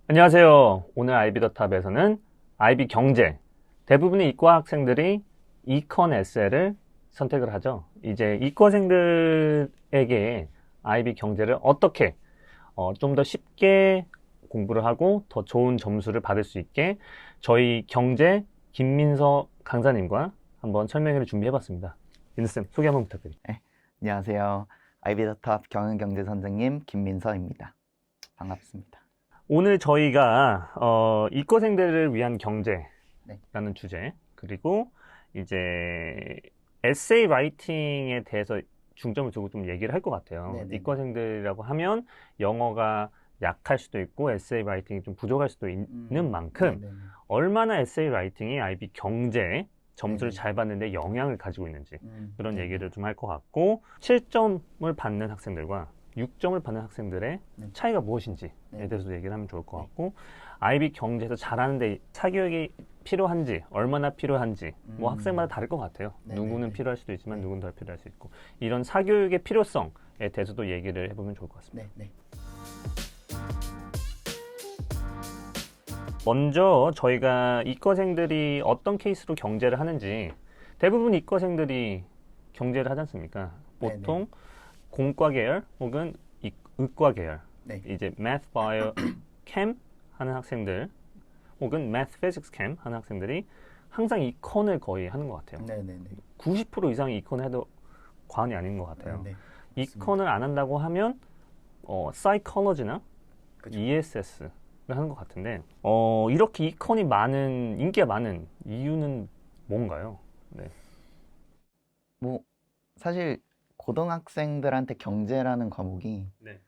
안녕하세요. 오늘 아이비더탑에서는 아이비 경제, 대부분의 이과 학생들이 이컨 에세이를 선택을 하죠. 이제 이과생들에게 아이비 경제를 어떻게 좀 더 쉽게 공부를 하고 더 좋은 점수를 받을 수 있게 저희 경제 김민서 강사님과 한번 설명회를 준비해봤습니다. 민서쌤, 소개 한번 부탁드립니다. 네, 안녕하세요. 아이비더탑 경영경제 선생님 김민서입니다. 반갑습니다. 오늘 저희가 이과생들을 위한 경제라는 네, 주제, 그리고 이제 에세이 라이팅에 대해서 중점을 두고 좀 얘기를 할 것 같아요. 네네네. 이과생들이라고 하면 영어가 약할 수도 있고 에세이 라이팅이 좀 부족할 수도 있는 만큼 네네네. 얼마나 에세이 라이팅이 아이비 경제 점수를 네네. 잘 받는데 영향을 가지고 있는지 그런 네네. 얘기를 좀 할 것 같고, 7점을 받는 학생들과 6점을 받는 학생들의 네, 차이가 무엇인지에 네네. 대해서도 얘기를 하면 좋을 것 네. 같고, 아이비 경제에서 잘하는데 사교육이 필요한지, 얼마나 필요한지, 뭐 학생마다 다를 것 같아요. 누구는 네네네. 필요할 수도 있지만 네. 누구는 덜 필요할 수 있고, 이런 사교육의 필요성에 대해서도 얘기를 해보면 좋을 것 같습니다. 네네. 먼저 저희가 이과생들이 어떤 케이스로 경제를 하는지, 대부분 이과생들이 경제를 하지 않습니까? 네네. 보통 공과 계열 혹은 의과 계열, 네. 이제 math, bio, chem 하는 학생들 혹은 math, physics, chem 하는 학생들이 항상 이컨을 거의 하는 것 같아요. 네네네. 90% 이상이 이컨을 해도 과언이 아닌 것 같아요. 네네. 맞습니다. 이컨을 안 한다고 하면 psychology나 그죠. ESS를 하는 것 같은데, 이렇게 이컨이 많은, 인기가 많은 이유는 뭔가요? 네. 뭐 사실 고등학생들한테 경제라는 과목이 네.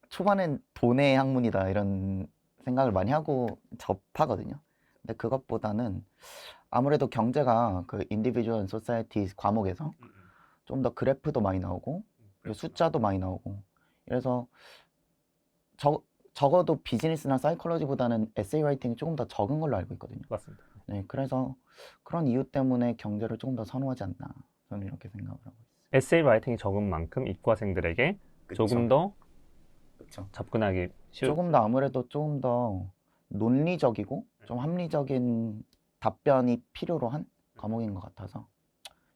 초반엔 돈의 학문이다 이런 생각을 많이 하고 접하거든요. 근데 그것보다는 아무래도 경제가 그 인디비주얼 소사이티 과목에서 좀 더 그래프도 많이 나오고 그리고 숫자도 많이 나오고 그래서 적어도 비즈니스나 사이콜로지보다는 에세이 라이팅이 조금 더 적은 걸로 알고 있거든요. 맞습니다. 네, 그래서 그런 이유 때문에 경제를 조금 더 선호하지 않나 저는 이렇게 생각을 하고 있어요. 에세이 라이팅이 적은 만큼 이과생들에게 조금 그쵸, 더 그쵸. 접근하기 쉬울. 조금 더 아무래도 조금 더 논리적이고 좀 합리적인 답변이 필요로 한 과목인 것 같아서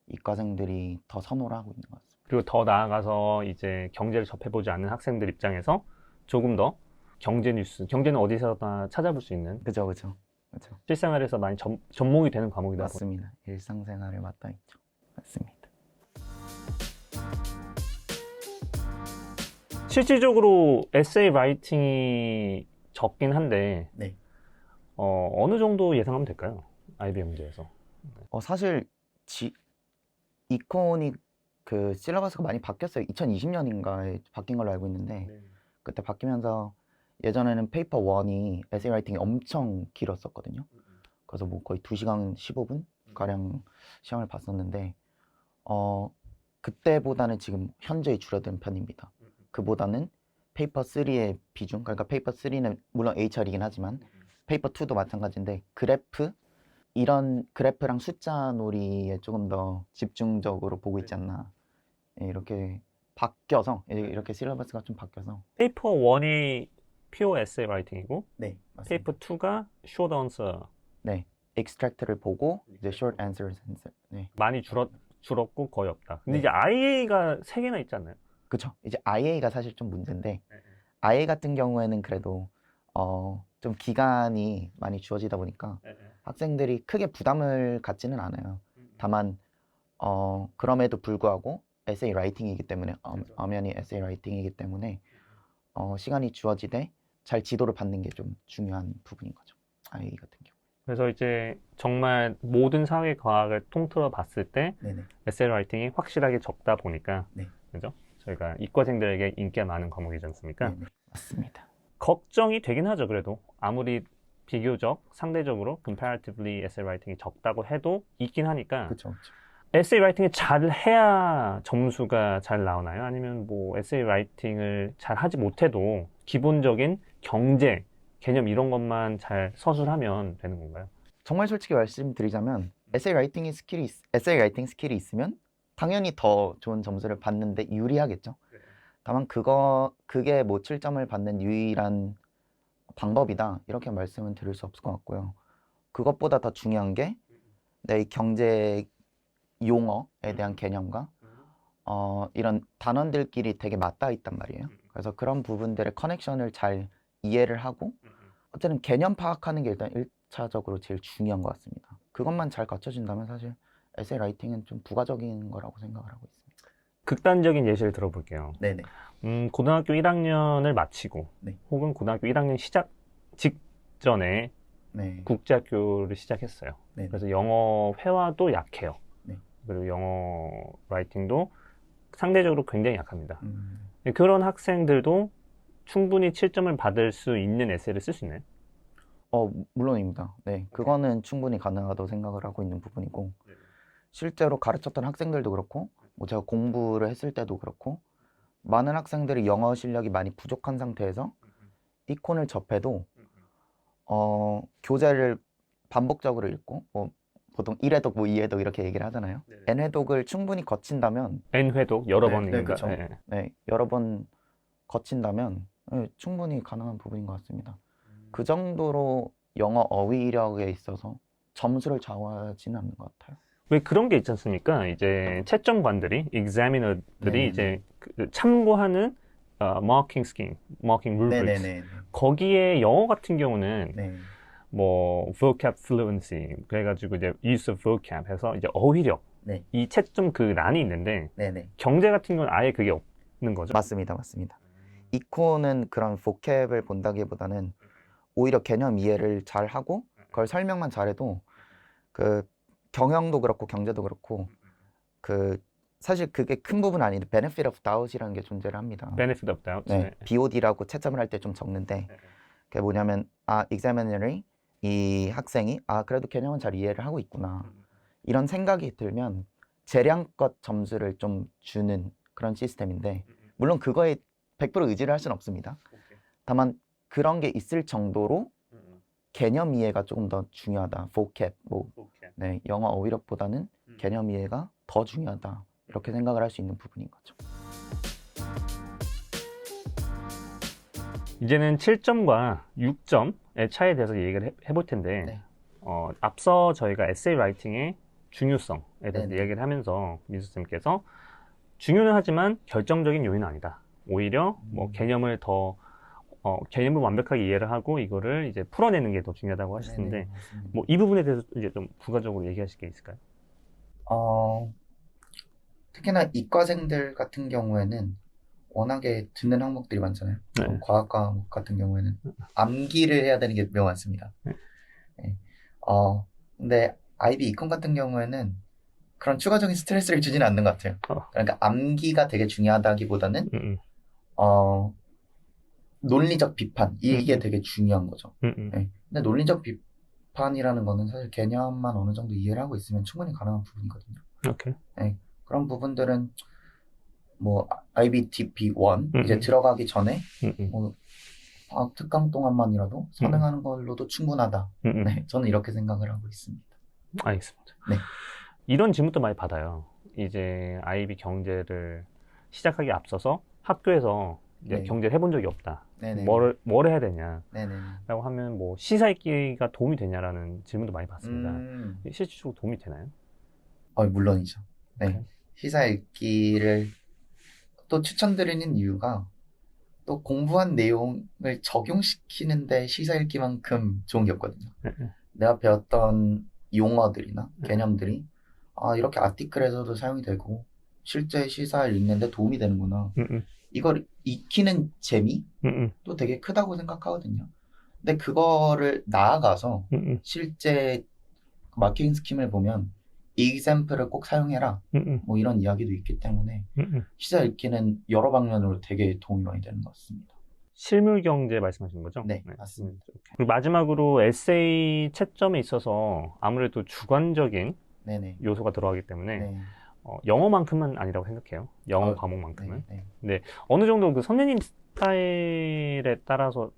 이과생들이 더 선호를 하고 있는 것 같습니다. 그리고 더 나아가서 이제 경제를 접해보지 않는 학생들 입장에서 조금 더 경제 뉴스, 경제는 어디서나 찾아볼 수 있는, 그죠, 그죠, 그죠. 실생활에서 많이 접목이 되는 과목이다 보니 맞습니다. 일상생활에 맞닿아 있죠. 맞습니다. 실질적으로 에세이 라이팅이 적긴 한데 네. 어느 정도 예상하면 될까요? 아이비 경제에서. 사실 이콘이 그 실러버스가 많이 바뀌었어요. 2020년인가에 바뀐 걸로 알고 있는데 그때 바뀌면서 예전에는 페이퍼 1이 에세이 라이팅이 엄청 길었었거든요. 그래서 뭐 거의 2시간 15분 가량 시험을 봤었는데 그때보다는 지금 현저히 줄어든 편입니다. 그보다는 페이퍼 3의 비중, 그러니까 페이퍼 3는 물론 HR이긴 하지만 페이퍼 2도 마찬가지인데 이런 그래프랑 숫자 놀이에 조금 더 집중적으로 보고 있지 않나. 예, 이렇게 바뀌어서 이렇게 실러버스가 좀 바뀌어서 페이퍼 1이 pure 에세이 라이팅이고 네, 페이퍼 맞습니다. 2가 short answer. 네, extract를 보고 이제 short answers 네, 많이 줄었고 거의 없다. 근데 이제 네, IA가 3개나 있지 않나요? 그쵸. 이제 IA가 사실 좀 문제인데 IA 같은 경우에는 그래도 좀 기간이 많이 주어지다 보니까 학생들이 크게 부담을 갖지는 않아요. 다만 그럼에도 불구하고 에세이 라이팅이기 때문에 엄연히 에세이 라이팅이기 때문에 시간이 주어지되 잘 지도를 받는 게 좀 중요한 부분인 거죠. IA 같은 경우. 그래서 이제 정말 모든 사회 과학을 통틀어 봤을 때 네네. 에세이 라이팅이 확실하게 적다 보니까, 네. 그죠? 저희가 이과생들에게 인기가 많은 과목이지 않습니까? 네네. 맞습니다. 걱정이 되긴 하죠. 그래도 아무리 비교적 상대적으로 comparatively 에세이 라이팅이 적다고 해도 있긴 하니까, 그쵸, 그쵸. 에세이 라이팅을 잘 해야 점수가 잘 나오나요? 아니면 뭐 에세이 라이팅을 잘 하지 못해도 기본적인 경제 개념 이런 것만 잘 서술하면 되는 건가요? 정말 솔직히 말씀드리자면 에세이 라이팅 스킬이 있으면 당연히 더 좋은 점수를 받는데 유리하겠죠. 다만 그게 뭐 7점을 받는 유일한 방법이다 이렇게 말씀은 드릴 수 없을 것 같고요. 그것보다 더 중요한 게 내 경제 용어에 대한 개념과 이런 단원들끼리 되게 맞닿아 있단 말이에요. 그래서 그런 부분들의 커넥션을 잘 이해를 하고 어쨌든 개념 파악하는 게 일단 1차적으로 제일 중요한 것 같습니다. 그것만 잘 갖춰진다면 사실 에세이 라이팅은 좀 부가적인 거라고 생각을 하고 있습니다. 극단적인 예시를 들어볼게요. 네네. 고등학교 1학년을 마치고 네. 혹은 고등학교 1학년 시작 직전에 네. 국제학교를 시작했어요. 네. 그래서 영어 회화도 약해요. 네. 그리고 영어 라이팅도 상대적으로 굉장히 약합니다. 그런 학생들도 충분히 7점을 받을 수 있는 에세이를 쓸 수 있나요? 물론입니다. 네, 그거는 충분히 가능하다고 생각을 하고 있는 부분이고, 실제로 가르쳤던 학생들도 그렇고, 뭐 제가 공부를 했을 때도 그렇고, 많은 학생들이 영어 실력이 많이 부족한 상태에서 이콘을 접해도 교재를 반복적으로 읽고, 뭐 보통 1회독, 뭐 2회독 이렇게 얘기를 하잖아요. N회독을 충분히 거친다면 N회독 여러 번 네, 읽는다. 그쵸. 네, 여러 번 거친다면 충분히 가능한 부분인 것 같습니다. 그 정도로 영어 어휘력에 있어서 점수를 좌우하지는 않는 것 같아요. 왜 그런 게 있지 않습니까? 이제 채점관들이, examiner들이 네네네. 이제 참고하는 marking scheme, marking rubrics. 네네네. 거기에 영어 같은 경우는 네. 뭐 vocab fluency 그래가지고 이제 use of vocab 해서 이제 어휘력 네. 이 채점 그 란이 있는데 네네. 경제 같은 경우는 아예 그게 없는 거죠. 맞습니다. 맞습니다. 이코는 그런 vocab을 본다기보다는 오히려 개념 이해를 잘 하고 그걸 설명만 잘해도 그 경영도 그렇고 경제도 그렇고 그 사실 그게 큰 부분은 아닌데 benefit of doubt이라는 게 존재를 합니다. benefit of doubt. 네, BOD라고 채점을 할 때 좀 적는데 그게 뭐냐면 examiner이 이 학생이 그래도 개념은 잘 이해를 하고 있구나 이런 생각이 들면 재량껏 점수를 좀 주는 그런 시스템인데 물론 그거에 100% 의지를 할 수는 없습니다. 다만 그런 게 있을 정도로 개념 이해가 조금 더 중요하다. vocab, 네, 영어 어휘력보다는 개념 이해가 더 중요하다. 이렇게 생각을 할 수 있는 부분인 거죠. 이제는 7점과 6점의 차이에 대해서 얘기를 해볼 텐데 네. 앞서 저희가 에세이 라이팅의 중요성에 대해서 네네. 얘기를 하면서 민수쌤께서 중요는 하지만 결정적인 요인은 아니다. 오히려 뭐 개념을 개념을 완벽하게 이해를 하고 이거를 이제 풀어내는 게 더 중요하다고 하셨는데 네네, 맞습니다. 뭐 이 부분에 대해서 이제 좀 부가적으로 얘기하실 게 있을까요? 특히나 이과생들 같은 경우에는 워낙에 듣는 항목들이 많잖아요. 네. 과학 과목 같은 경우에는 암기를 해야 되는 게 매우 많습니다. 네. 네. 근데 IB 이과 같은 경우에는 그런 추가적인 스트레스를 주지는 않는 것 같아요. 그러니까 암기가 되게 중요하다기보다는 논리적 비판 이게 되게 중요한 거죠. 네. 근데 논리적 비판이라는 거는 사실 개념만 어느 정도 이해를 하고 있으면 충분히 가능한 부분이거든요. 오케이. 네. 그런 부분들은 뭐 IBTP1 이제 들어가기 전에 뭐 특강 동안만이라도 선행하는 걸로도 충분하다. 네, 저는 이렇게 생각을 하고 있습니다. 알겠습니다. 네. 이런 질문도 많이 받아요. 이제 IB 경제를 시작하기 앞서서 학교에서 이제 네. 경제를 해본 적이 없다. 네네. 뭘 해야 되냐? 네네. 라고 하면 뭐 시사 읽기가 도움이 되냐라는 질문도 많이 받습니다. 실질적으로 도움이 되나요? 물론이죠. 네. 오케이. 시사 읽기를 또 추천드리는 이유가 또 공부한 내용을 적용시키는데 시사 읽기만큼 좋은 게 없거든요. 내가 배웠던 용어들이나 개념들이 이렇게 아티클에서도 사용이 되고 실제 시사 읽는데 도움이 되는구나. 이걸 익히는 재미도 되게 크다고 생각하거든요. 근데 그거를 나아가서 실제 마케팅 스킴을 보면 example을 꼭 사용해라. 뭐 이런 이야기도 있기 때문에 시사 읽기는 여러 방면으로 되게 도움이 많이 되는 것 같습니다. 실물 경제 말씀하시는 거죠? 네, 맞습니다. 그리고 마지막으로 에세이 채점에 있어서 아무래도 주관적인 네네. 요소가 들어가기 때문에 네. 영어만큼은 아니라고 생각해요. 영어 과목만큼은. 네. 근데 어느 정도 그 선생님 스타일에 따라서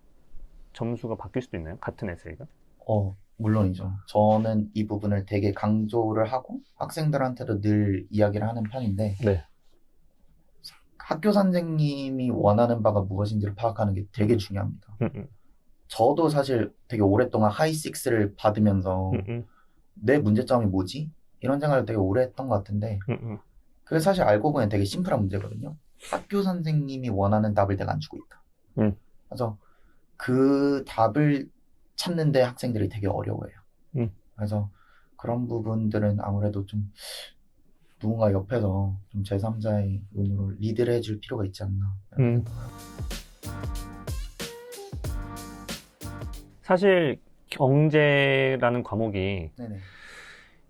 점수가 바뀔 수도 있나요? 같은 에세이가? 물론이죠. 저는 이 부분을 되게 강조를 하고 학생들한테도 늘 이야기를 하는 편인데 네. 학교 선생님이 원하는 바가 무엇인지를 파악하는 게 되게 중요합니다. 저도 사실 되게 오랫동안 하이 6를 받으면서 내 문제점이 뭐지? 이런 생각을 되게 오래 했던 것 같은데 그게 사실 알고 보면 되게 심플한 문제거든요. 학교 선생님이 원하는 답을 내가 안 주고 있다. 그래서 그 답을 찾는데 학생들이 되게 어려워해요. 그래서 그런 부분들은 아무래도 좀 누군가 옆에서 좀 제3자의 눈으로 리드를 해줄 필요가 있지 않나. 사실 경제라는 과목이 네네.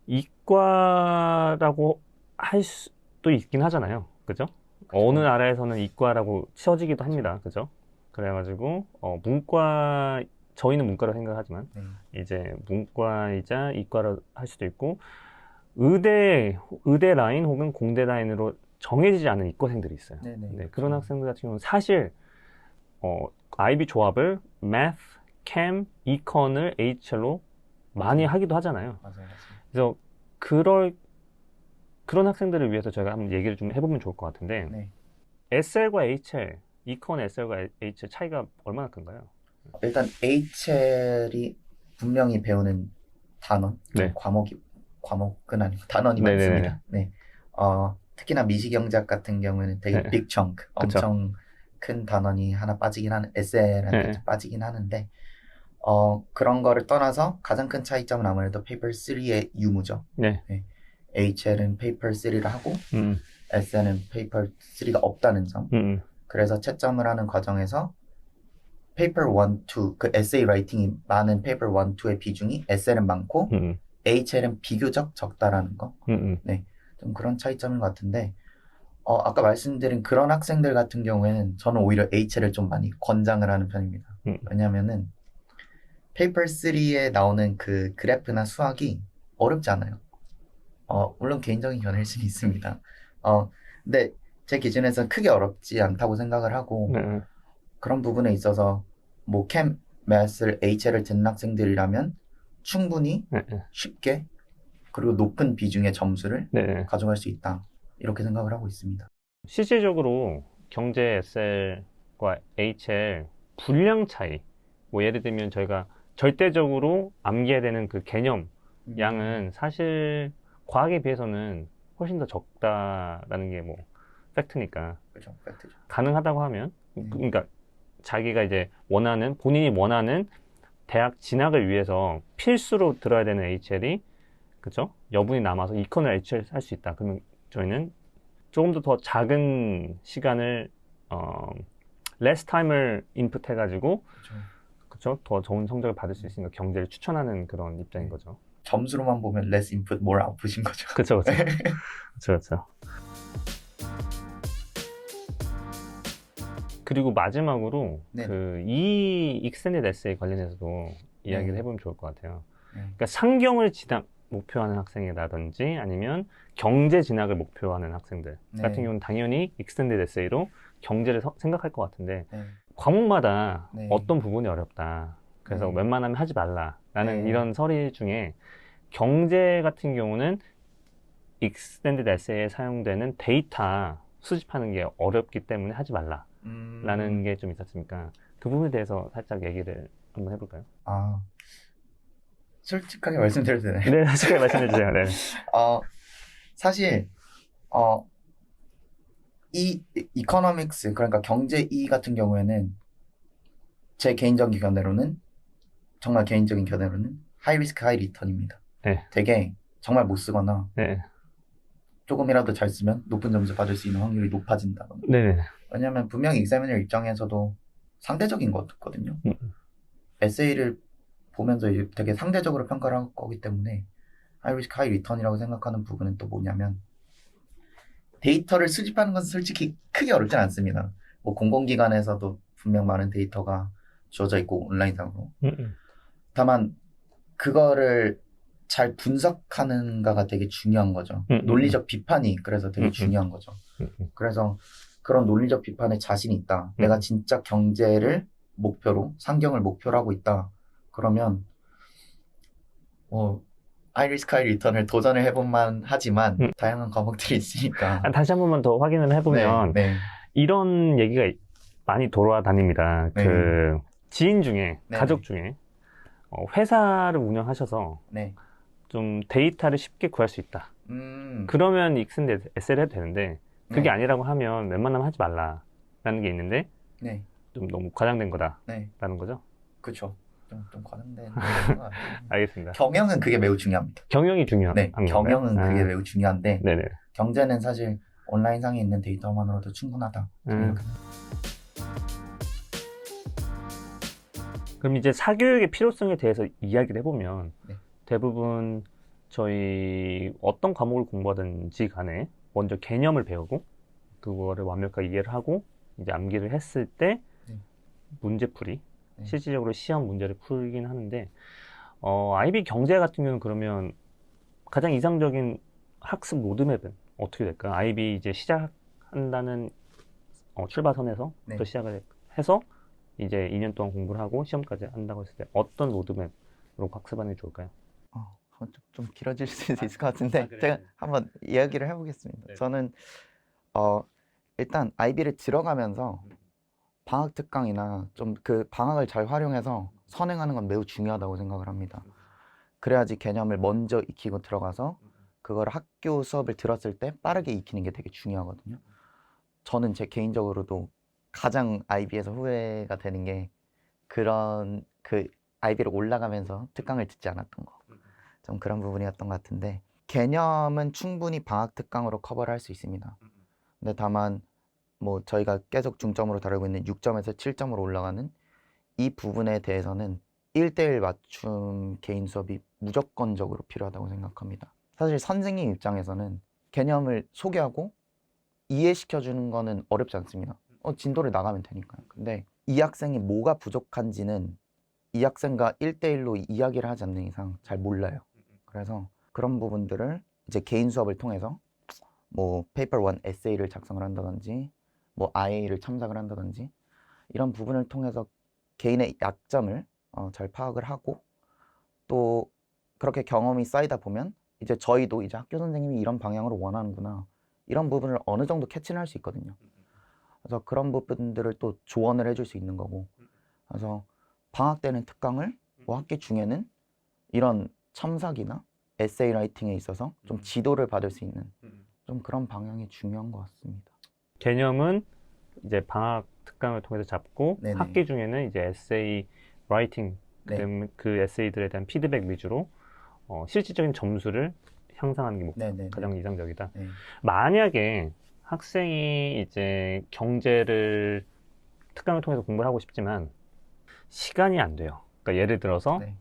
이과라고 할 수도 있긴 하잖아요. 그죠? 어느 나라에서는 이과라고 치어지기도 합니다. 그죠? 그래가지고 문과 저희는 문과로 생각하지만 이제 문과이자 이과로 할 수도 있고 의대 라인 혹은 공대 라인으로 정해지지 않은 이과생들이 있어요. 네, 그런 학생들 같은 경우는 사실 IB 조합을 Math, Chem, Econ을 HL로 많이 하기도 하잖아요. 맞아요. 그래서 그런 학생들을 위해서 저희가 한번 얘기를 좀 해보면 좋을 것 같은데 SL과 HL, Econ SL과 HL 차이가 얼마나 큰가요? 일단 HL이 분명히 배우는 단원, 과목은 아니고 단원이 많습니다. 네. 특히나 미시경제학 같은 경우에는 되게 빅 청크, 엄청 큰 단원이 하나 빠지긴 하는 SL한테 빠지긴 하는데 그런 거를 떠나서 가장 큰 차이점은 아무래도 페이퍼 3의 유무죠. HL은 페이퍼 3를 하고 SL은 페이퍼 3가 없다는 점. 그래서 채점을 하는 과정에서 페이퍼 1, 2, 그 에세이 라이팅이 많은 페이퍼 1, 2의 비중이 SL은 많고 HL은 비교적 적다라는 거. 네, 좀 그런 차이점인 것 같은데 아까 말씀드린 그런 학생들 같은 경우에는 저는 오히려 HL을 좀 많이 권장을 하는 편입니다. 왜냐면은 페이퍼 3에 나오는 그 그래프나 수학이 어렵지 않아요. 물론 개인적인 견해일 수는 있습니다. 근데 제 기준에서 크게 어렵지 않다고 생각을 하고 그런 부분에 있어서 뭐 캠, 매스를 HL을 듣는 학생들이라면 충분히 쉽게 그리고 높은 비중의 점수를 가져갈 수 있다. 이렇게 생각을 하고 있습니다. 실질적으로 경제 SL과 HL 분량 차이, 뭐 예를 들면 저희가 절대적으로 암기해야 되는 그 개념 양은 사실 과학에 비해서는 훨씬 더 적다라는 게 뭐 팩트니까. 그렇죠, 팩트죠. 가능하다고 하면 그러니까 자기가 이제 본인이 원하는 대학 진학을 위해서 필수로 들어야 되는 HL이 그죠? 여분이 남아서 이컨을 HL 할 수 있다. 그러면 저희는 조금 더 작은 시간을 less time을 인풋 해가지고 그쵸? 더 좋은 성적을 받을 수 있으니까 경제를 추천하는 그런 입장인 거죠. 점수로만 보면 less input, more output인 거죠. 그쵸. 그쵸. 그리고 마지막으로 이 extended essay 관련해서도 이야기를 해보면 좋을 것 같아요. 그러니까 상경을 목표하는 학생이라든지 아니면 경제 진학을 목표하는 학생들 같은 경우는 당연히 extended essay로 경제를 생각할 것 같은데 과목마다 어떤 부분이 어렵다. 그래서 웬만하면 하지 말라라는 이런 설이 중에 경제 같은 경우는 extended essay에 사용되는 데이터 수집하는 게 어렵기 때문에 하지 말라라는 게 좀 있었으니까 그 부분에 대해서 살짝 얘기를 한번 해볼까요? 솔직하게 말씀드려도 되나요? 네, 솔직하게 말씀해주세요. 네. 사실 이 이코노믹스 그러니까 경제 E 같은 경우에는 제 개인적인 견해로는 정말 개인적인 견해로는 하이 리스크 하이 리턴입니다. 되게 정말 못 쓰거나 조금이라도 잘 쓰면 높은 점수 받을 수 있는 확률이 높아진다. 왜냐하면 분명히 examiner 입장에서도 상대적인 거거든요. 에세이를 보면서 이제 되게 상대적으로 평가를 할 거기 때문에 하이 리스크 하이 리턴이라고 생각하는 부분은 또 뭐냐면 데이터를 수집하는 건 솔직히 크게 어렵진 않습니다. 뭐 공공기관에서도 분명 많은 데이터가 주어져 있고 온라인상으로. 다만 그거를 잘 분석하는가가 되게 중요한 거죠. 논리적 비판이 그래서 되게 중요한 거죠. 그래서 그런 논리적 비판에 자신이 있다. 내가 진짜 경제를 목표로 상경을 목표로 하고 있다. 그러면 하이 리스크 하이 리턴을 도전을 해본만 하지만 다양한 과목들이 있으니까 다시 한 번만 더 확인을 해보면 이런 얘기가 많이 돌아다닙니다. 지인 중에, 네네. 가족 중에 회사를 운영하셔서 네. 좀 데이터를 쉽게 구할 수 있다. 음. 그러면 익스텐드 SL 해도 되는데 그게 네. 아니라고 하면 웬만하면 하지 말라라는 게 있는데 네. 좀 너무 과장된 네. 거다라는 거죠. 그쵸. 좀 과장된 것 같아요. 알겠습니다. 경영은 그게 매우 중요합니다. 경영이 중요한 네. 건가요? 경영은 그게 매우 중요한데 네네. 경제는 사실 온라인상에 있는 데이터만으로도 충분하다. 저는 이렇게 그럼 이제 사교육의 필요성에 대해서 이야기를 해보면 네. 대부분 저희 어떤 과목을 공부하든지 간에 먼저 개념을 배우고 그거를 완벽하게 이해를 하고 이제 암기를 했을 때 네. 문제풀이 네. 실질적으로 시험 문제를 풀긴 하는데 IB 경제 같은 경우는 그러면 가장 이상적인 학습 로드맵은 어떻게 될까요? IB 이제 시작한다는 출발선에서 네. 또 시작을 해서 이제 2년 동안 공부를 하고 시험까지 한다고 했을 때 어떤 로드맵으로 학습하는 게 좋을까요? 좀 길어질 수 있을 것 같은데 그래요? 제가 한번 이야기를 해보겠습니다. 네. 저는 일단 IB를 들어가면서 방학 특강이나 좀 그 방학을 잘 활용해서 선행하는 건 매우 중요하다고 생각을 합니다. 그래야지 개념을 먼저 익히고 들어가서 그걸 학교 수업을 들었을 때 빠르게 익히는 게 되게 중요하거든요. 저는 제 개인적으로도 가장 IB에서 후회가 되는 게 그런 그 IB를 올라가면서 특강을 듣지 않았던 거. 좀 그런 부분이었던 것 같은데 개념은 충분히 방학 특강으로 커버를 할 수 있습니다. 근데 다만 뭐 저희가 계속 중점으로 다루고 있는 6점에서 7점으로 올라가는 이 부분에 대해서는 1대1 맞춤 개인 수업이 무조건적으로 필요하다고 생각합니다. 사실 선생님 입장에서는 개념을 소개하고 이해시켜 주는 거는 어렵지 않습니다. 진도를 나가면 되니까요. 근데 이 학생이 뭐가 부족한지는 이 학생과 1대1로 이야기를 하지 않는 이상 잘 몰라요. 그래서 그런 부분들을 이제 개인 수업을 통해서 뭐 페이퍼 1 에세이를 작성을 한다든지 뭐 IA를 첨삭을 한다든지 이런 부분을 통해서 개인의 약점을 잘 파악을 하고 또 그렇게 경험이 쌓이다 보면 이제 저희도 이제 학교 선생님이 이런 방향으로 원하는구나 이런 부분을 어느 정도 캐치를 할 수 있거든요. 그래서 그런 부분들을 또 조언을 해줄 수 있는 거고 그래서 방학 때는 특강을 뭐 학기 중에는 이런 첨삭이나 에세이 라이팅에 있어서 좀 지도를 받을 수 있는 좀 그런 방향이 중요한 것 같습니다. 개념은 이제 방학 특강을 통해서 잡고 네네. 학기 중에는 이제 에세이 라이팅 네. 그 에세이들에 대한 피드백 위주로 실질적인 점수를 향상하는 게 네네네. 가장 이상적이다. 네. 만약에 학생이 이제 경제를 특강을 통해서 공부를 하고 싶지만 시간이 안 돼요. 그러니까 예를 들어서 네.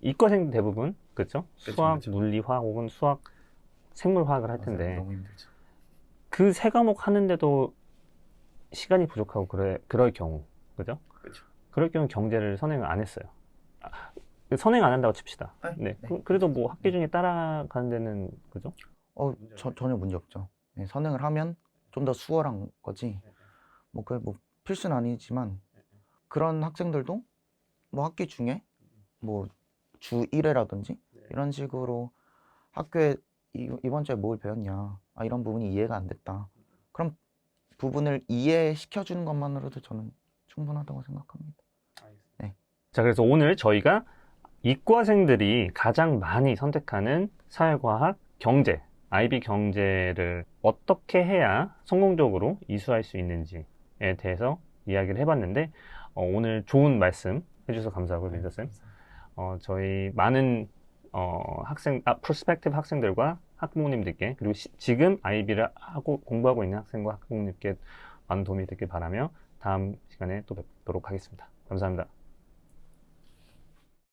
이과생 대부분 그렇죠? 수학, 그쵸. 물리화 혹은 수학, 생물화학을 할 맞아요. 텐데 너무 힘들죠. 그 세 과목 하는데도 시간이 부족하고 그럴 경우 그죠? 그렇죠. 그럴 경우 경제를 선행을 안 했어요. 선행 안 한다고 칩시다. 네. 네. 그래도 뭐 학기 중에 따라가는 데는 그죠? 전혀 문제 없죠. 네, 선행을 하면 좀 더 수월한 거지. 뭐 필수는 아니지만 그런 학생들도 뭐 학기 중에 뭐 주 1회라든지 이런 식으로 학교에 이번 주에 뭘 배웠냐 이런 부분이 이해가 안 됐다. 그럼 부분을 이해시켜 주는 것만으로도 저는 충분하다고 생각합니다. 네. 자, 그래서 오늘 저희가 이과생들이 가장 많이 선택하는 사회과학, 경제, IB 경제를 어떻게 해야 성공적으로 이수할 수 있는지에 대해서 이야기를 해봤는데 오늘 좋은 말씀 해주셔서 감사하고요, 민서쌤. 저희 많은 프로스펙티브 학생들과 학부모님들께 그리고 지금 IB를 하고 공부하고 있는 학생과 학부모님께 많은 도움이 됐길 바라며 다음 시간에 또 뵙도록 하겠습니다. 감사합니다.